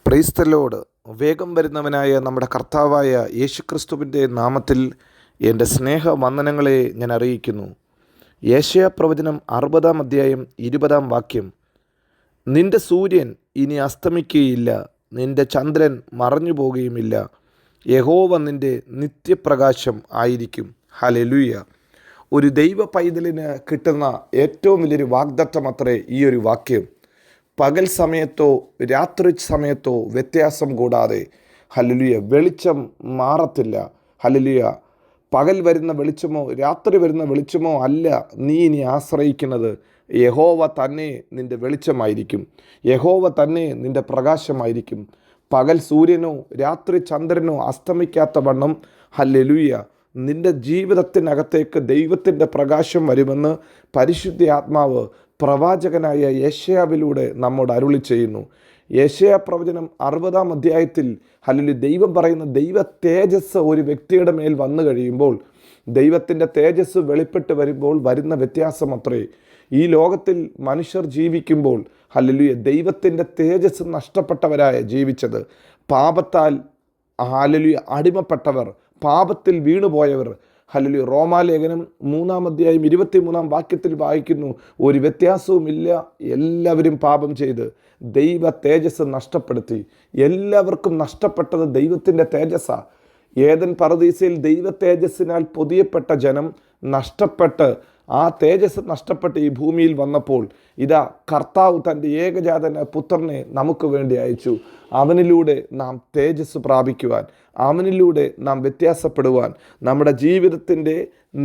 Praise the Lord. വേഗം വരുന്നവനായ നമ്മുടെ കർത്താവായ യേശുക്രിസ്തുവിൻ്റെ നാമത്തിൽ എൻ്റെ സ്നേഹവന്ദനങ്ങളെ ഞാൻ അറിയിക്കുന്നു. യെശയ്യാ പ്രവചനം 60-ാം അധ്യായം 20-ാം വാക്യം: നിന്റെ സൂര്യൻ ഇനി അസ്തമിക്കുകയില്ല, നിന്റെ ചന്ദ്രൻ മറഞ്ഞു പോകുകയുമില്ല. യഹോവ നിന്റെ നിത്യപ്രകാശം ആയിരിക്കും. ഹല്ലേലൂയ. ഒരു ദൈവ പൈതലിന് കിട്ടുന്ന ഏറ്റവും വലിയൊരു വാഗ്ദത്തമത്രേ ഈ ഒരു വാക്യം. പകൽ സമയത്തോ രാത്രി സമയത്തോ വ്യത്യാസം കൂടാതെ ഹല്ലേലൂയ വെളിച്ചം മാറത്തില്ല. ഹല്ലേലൂയ. പകൽ വരുന്ന വെളിച്ചമോ രാത്രി വരുന്ന വെളിച്ചമോ അല്ല നീ ഇനി ആശ്രയിക്കുന്നത്. യഹോവ തന്നെ നിൻ്റെ വെളിച്ചമായിരിക്കും. യഹോവ തന്നെ നിൻ്റെ പ്രകാശമായിരിക്കും. പകൽ സൂര്യനോ രാത്രി ചന്ദ്രനോ അസ്തമിക്കാത്ത വണ്ണം ഹല്ലേലൂയ നിൻ്റെ ജീവിതത്തിനകത്തേക്ക് ദൈവത്തിൻ്റെ പ്രകാശം വരുമെന്ന് പരിശുദ്ധ ആത്മാവ് പ്രവാചകനായ യെശയ്യാവിലൂടെ നമ്മോട് അരുളി ചെയ്യുന്നു. യെശയ്യാ പ്രവചനം 60-ാം അധ്യായത്തിൽ ഹല്ലേലൂയ ദൈവം പറയുന്ന ദൈവ തേജസ് ഒരു വ്യക്തിയുടെ മേൽ വന്നു കഴിയുമ്പോൾ, ദൈവത്തിൻ്റെ തേജസ് വെളിപ്പെട്ട് വരുമ്പോൾ വരുന്ന വ്യത്യാസം അത്രേ. ഈ ലോകത്തിൽ മനുഷ്യർ ജീവിക്കുമ്പോൾ ഹല്ലേലൂയ ദൈവത്തിൻ്റെ തേജസ് നഷ്ടപ്പെട്ടവരായ ജീവിച്ചത്. പാപത്താൽ ഹല്ലേലൂയ അടിമപ്പെട്ടവർ, പാപത്തിൽ വീണുപോയവർ. ഹല്ലേലൂയ. റോമാലേഖനം 3-ാം അധ്യായം 23-ാം വാക്യത്തിൽ വായിക്കുന്നു, ഒരു വ്യത്യാസവുമില്ല, എല്ലാവരും പാപം ചെയ്ത് ദൈവ തേജസ് നഷ്ടപ്പെടുത്തി. എല്ലാവർക്കും നഷ്ടപ്പെട്ടത് ദൈവത്തിൻ്റെ തേജസ്സാണ്. ഏദൻ പറുദീസയിൽ ദൈവ തേജസ്സിനാൽ പൊതിയപ്പെട്ട ജനം നഷ്ടപ്പെട്ട് ആ തേജസ് നഷ്ടപ്പെട്ട് ഈ ഭൂമിയിൽ വന്നപ്പോൾ ഇതാ കർത്താവ് തൻ്റെ ഏകജാതന പുത്രനെ നമുക്ക് വേണ്ടി അയച്ചു. അവനിലൂടെ നാം തേജസ് പ്രാപിക്കുവാൻ, അവനിലൂടെ നാം വ്യത്യാസപ്പെടുവാൻ, നമ്മുടെ ജീവിതത്തിൻ്റെ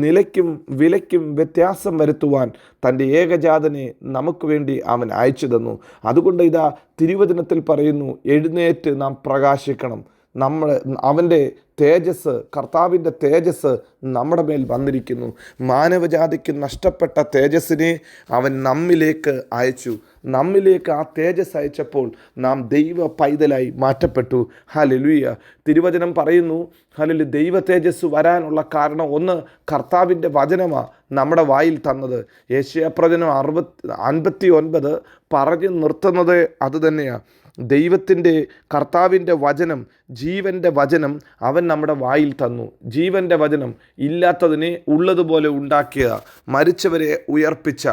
നിലയ്ക്കും വിലയ്ക്കും വ്യത്യാസം വരുത്തുവാൻ തൻ്റെ ഏകജാതനെ നമുക്ക് വേണ്ടി അവൻ അയച്ചു തന്നു. അതുകൊണ്ട് ഇതാ തിരുവചനത്തിൽ പറയുന്നു, എഴുന്നേറ്റ് നാം പ്രകാശിക്കണം. അവൻ്റെ തേജസ്, കർത്താവിൻ്റെ തേജസ് നമ്മുടെ മേൽ വന്നിരിക്കുന്നു. മാനവജാതിക്ക് നഷ്ടപ്പെട്ട തേജസ്സിനെ അവൻ നമ്മിലേക്ക് അയച്ചു. നമ്മിലേക്ക് ആ തേജസ് അയച്ചപ്പോൾ നാം ദൈവ പൈതലായി മാറ്റപ്പെട്ടു. ഹല്ലേലൂയ. തിരുവചനം പറയുന്നു ഹല്ലേലൂയ ദൈവ തേജസ് വരാനുള്ള കാരണം ഒന്ന്, കർത്താവിൻ്റെ വചനമാണ് നമ്മുടെ വായിൽ തന്നത്. യെശയ്യാ പ്രവചനം 59 പറഞ്ഞു നിർത്തുന്നത് അതുതന്നെയാണ്. ദൈവത്തിൻ്റെ കർത്താവിൻ്റെ വചനം, ജീവൻ്റെ വചനം അവൻ നമ്മുടെ വായിൽ തന്നു. ജീവൻ്റെ വചനം ഇല്ലാത്തതിനെ ഉള്ളതുപോലെ ഉണ്ടാക്കിയ, മരിച്ചവരെ ഉയർപ്പിച്ച,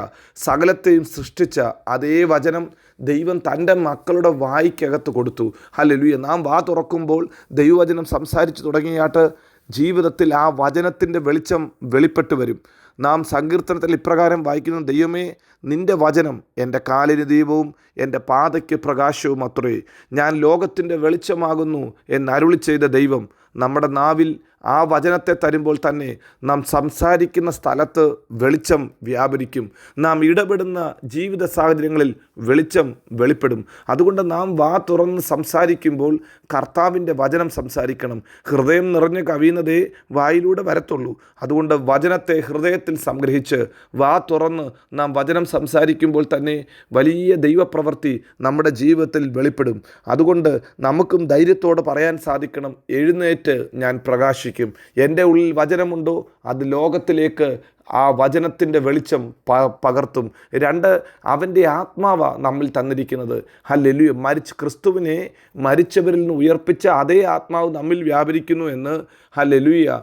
സകലത്തെയും സൃഷ്ടിച്ച അതേ വചനം ദൈവം തൻ്റെ മക്കളുടെ വായ്ക്കകത്ത് കൊടുത്തു. ഹല്ലേലൂയ. നാം വാ തുറക്കുമ്പോൾ ദൈവവചനം സംസാരിച്ചു തുടങ്ങിയാട്ട് ജീവിതത്തിൽ ആ വചനത്തിൻ്റെ വെളിച്ചം വെളിപ്പെട്ട് വരും. നാം സങ്കീർത്തനത്തിൽ ഇപ്രകാരം വായിക്കുന്നു, ദൈവമേ നിൻ്റെ വചനം എൻ്റെ കാലിന് ദീപവും എൻ്റെ പാതയ്ക്ക് പ്രകാശവും അത്രേ. ഞാൻ ലോകത്തിൻ്റെ വെളിച്ചമാകുന്നു എന്നരുളി ചെയ്ത ദൈവം നമ്മുടെ നാവിൽ ആ വചനത്തെ തരുമ്പോൾ തന്നെ നാം സംസാരിക്കുന്ന സ്ഥലത്ത് വെളിച്ചം വ്യാപരിക്കും. നാം ഇടപെടുന്ന ജീവിത സാഹചര്യങ്ങളിൽ വെളിച്ചം വെളിപ്പെടും. അതുകൊണ്ട് നാം വാ തുറന്ന് സംസാരിക്കുമ്പോൾ കർത്താവിൻ്റെ വചനം സംസാരിക്കണം. ഹൃദയം നിറഞ്ഞ് കവിയുന്നതേ വായിലൂടെ വരത്തുള്ളൂ. അതുകൊണ്ട് വചനത്തെ ഹൃദയത്തിൽ സംഗ്രഹിച്ച് വാ തുറന്ന് നാം വചനം സംസാരിക്കുമ്പോൾ തന്നെ വലിയ ദൈവപ്രവൃത്തി നമ്മുടെ ജീവിതത്തിൽ വെളിപ്പെടും. അതുകൊണ്ട് നമുക്കും ധൈര്യത്തോടെ പറയാൻ സാധിക്കണം, എഴുന്നേറ്റ് ഞാൻ പ്രകാശിക്കും. എൻ്റെ ഉള്ളിൽ വചനമുണ്ടോ അത് ലോകത്തിലേക്ക് ആ വചനത്തിൻ്റെ വെളിച്ചം പകർത്തും. 2, അവൻ്റെ ആത്മാവ നമ്മിൽ തന്നിരിക്കുന്നത്. ഹല്ലേലൂയ. ക്രിസ്തുവിനെ മരിച്ചവരിൽ നിന്ന് ഉയർപ്പിച്ച അതേ ആത്മാവ് നമ്മിൽ വ്യാപരിക്കുന്നു എന്ന് ഹല്ലേലൂയ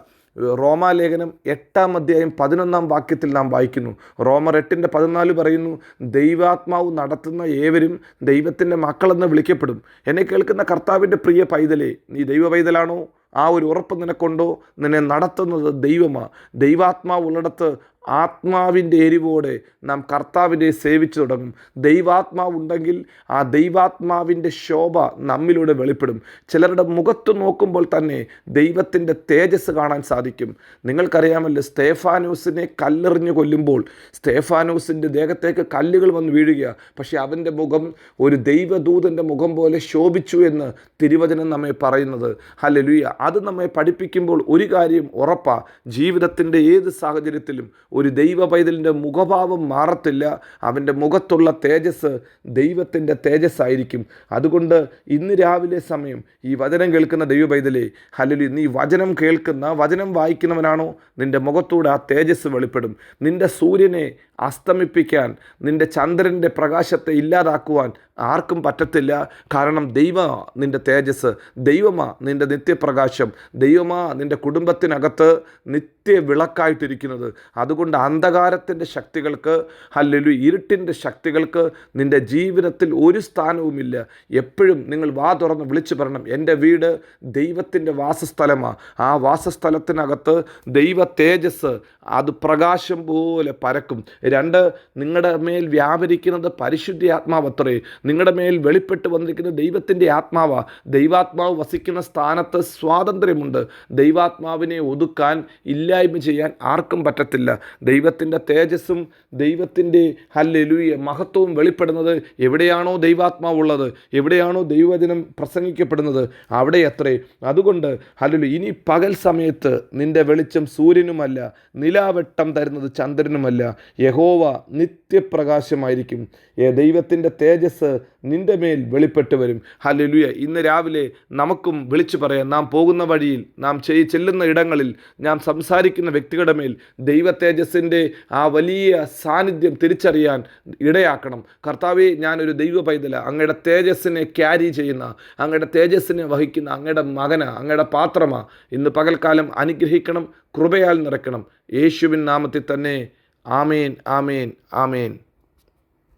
റോമാലേഖനം 8-ാം അധ്യായം 11-ാം വാക്യത്തിൽ നാം വായിക്കുന്നു. റോമർ 8:14 പറയുന്നു, ദൈവാത്മാവ് നടത്തുന്ന ഏവരും ദൈവത്തിൻ്റെ മക്കളെന്ന് വിളിക്കപ്പെടും. എന്നെ കേൾക്കുന്ന കർത്താവിൻ്റെ പ്രിയ പൈതലേ, നീ ദൈവ പൈതലാണോ? ആ ഒരു ഉറപ്പ് നിനക്കുണ്ടോ? നിന്നെ നടത്തുന്നത് ദൈവമാണ്. ദൈവാത്മാവ് ഉള്ളിടത്ത് ആത്മാവിൻ്റെ എരിവോടെ നാം കർത്താവിനെ സേവിച്ചു തുടങ്ങും. ദൈവാത്മാവ് ഉണ്ടെങ്കിൽ ആ ദൈവാത്മാവിൻ്റെ ശോഭ നമ്മിലൂടെ വെളിപ്പെടും. ചിലരുടെ മുഖത്ത് നോക്കുമ്പോൾ തന്നെ ദൈവത്തിൻ്റെ തേജസ് കാണാൻ സാധിക്കും. നിങ്ങൾക്കറിയാമല്ലോ, സ്തേഫാനോസിനെ കല്ലെറിഞ്ഞ് കൊല്ലുമ്പോൾ സ്തേഫാനോസിൻ്റെ ദേഹത്തേക്ക് കല്ലുകൾ വന്ന് വീഴുക, പക്ഷേ അവൻ്റെ മുഖം ഒരു ദൈവദൂതൻ്റെ മുഖം പോലെ ശോഭിച്ചു എന്ന് തിരുവചനം നമ്മെ പറയുന്നത്. ഹല്ലേലൂയ. അത് നമ്മെ പഠിപ്പിക്കുമ്പോൾ ഒരു കാര്യം ഉറപ്പാണ്, ജീവിതത്തിൻ്റെ ഏത് സാഹചര്യത്തിലും ഒരു ദൈവ പൈതലിൻ്റെ മുഖഭാവം മാറത്തില്ല. അവൻ്റെ മുഖത്തുള്ള തേജസ് ദൈവത്തിൻ്റെ തേജസ്സായിരിക്കും. അതുകൊണ്ട് ഇന്ന് രാവിലെ സമയം ഈ വചനം കേൾക്കുന്ന ദൈവ പൈതലേ, ഹല്ലേലൂയ, നീ വചനം കേൾക്കുന്ന, വചനം വായിക്കുന്നവനാണോ? നിൻ്റെ മുഖത്തൂടെ ആ തേജസ് വെളിപ്പെടും. നിൻ്റെ സൂര്യനെ അസ്തമിപ്പിക്കാൻ, നിൻ്റെ ചന്ദ്രൻ്റെ പ്രകാശത്തെ ഇല്ലാതാക്കുവാൻ ആർക്കും പറ്റത്തില്ല. കാരണം ദൈവമാ നിൻ്റെ തേജസ്, ദൈവമാ നിൻ്റെ നിത്യപ്രകാശം, ദൈവമാ നിൻ്റെ കുടുംബത്തിനകത്ത് നിത്യ വിളക്കായിട്ടിരിക്കുന്നത്. അതുകൊണ്ട് അന്ധകാരത്തിൻ്റെ ശക്തികൾക്ക്, ഹല്ലേലൂയ, ഇരുട്ടിൻ്റെ ശക്തികൾക്ക് നിൻ്റെ ജീവിതത്തിൽ ഒരു സ്ഥാനവുമില്ല. എപ്പോഴും നിങ്ങൾ വാ തുറന്ന് വിളിച്ചു പറയണം, എൻ്റെ വീട് ദൈവത്തിൻ്റെ വാസസ്ഥലമാണ്. ആ വാസസ്ഥലത്തിനകത്ത് ദൈവ തേജസ് അത് പ്രകാശം പോലെ പരക്കും. 2, നിങ്ങളുടെ മേൽ വ്യാപരിക്കുന്നത് പരിശുദ്ധ ആത്മാവത്രേ. നിങ്ങളുടെ മേൽ വെളിപ്പെട്ട് വന്നിരിക്കുന്ന ദൈവത്തിൻ്റെ ആത്മാവാ. ദൈവാത്മാവ് വസിക്കുന്ന സ്ഥാനത്ത് സ്വാതന്ത്ര്യമുണ്ട്. ദൈവാത്മാവിനെ ഒതുക്കാൻ, ഇല്ലായ്മ ചെയ്യാൻ ആർക്കും പറ്റത്തില്ല. ദൈവത്തിൻ്റെ തേജസ്സും ദൈവത്തിൻ്റെ ഹല്ലേലൂയ മഹത്വവും വെളിപ്പെടുന്നത് എവിടെയാണോ ദൈവാത്മാവുള്ളത്, എവിടെയാണോ ദൈവവചനം പ്രസംഗിക്കപ്പെടുന്നത്, അവിടെ അത്രേ. അതുകൊണ്ട് ഹല്ലേലൂയ, ഇനി പകൽ സമയത്ത് നിൻ്റെ വെളിച്ചം സൂര്യനുമല്ല, നിലാവെട്ടം തരുന്നത് ചന്ദ്രനുമല്ല, യഹോവ നിത്യപ്രകാശമായിരിക്കും. ദൈവത്തിൻ്റെ തേജസ് നിൻ്റെ മേൽ വെളിപ്പെട്ട് വരും. ഹല്ലേലൂയ. ഇന്ന് രാവിലെ നമുക്കും വിളിച്ചു പറയാം, നാം പോകുന്ന വഴിയിൽ, നാം ചെല്ലുന്ന ഇടങ്ങളിൽ, നാം സംസാരിക്കുന്ന വ്യക്തികളുടെ മേൽ ദൈവ തേജസ്സിൻ്റെ ആ വലിയ സാന്നിധ്യം തിരിച്ചറിയാൻ ഇടയാക്കണം. കർത്താവേ, ഞാനൊരു ദൈവ പൈതല, അങ്ങയുടെ തേജസ്സിനെ ക്യാരി ചെയ്യുന്ന, അങ്ങയുടെ തേജസ്സിനെ വഹിക്കുന്ന അങ്ങയുടെ മകനാ, അങ്ങയുടെ പാത്രമാ. ഇന്ന് പകൽക്കാലം അനുഗ്രഹിക്കണം, കൃപയാൽ നിറയ്ക്കണം. യേശുവിൻ നാമത്തിൽ തന്നെ. ആമേൻ, ആമേൻ, ആമേൻ.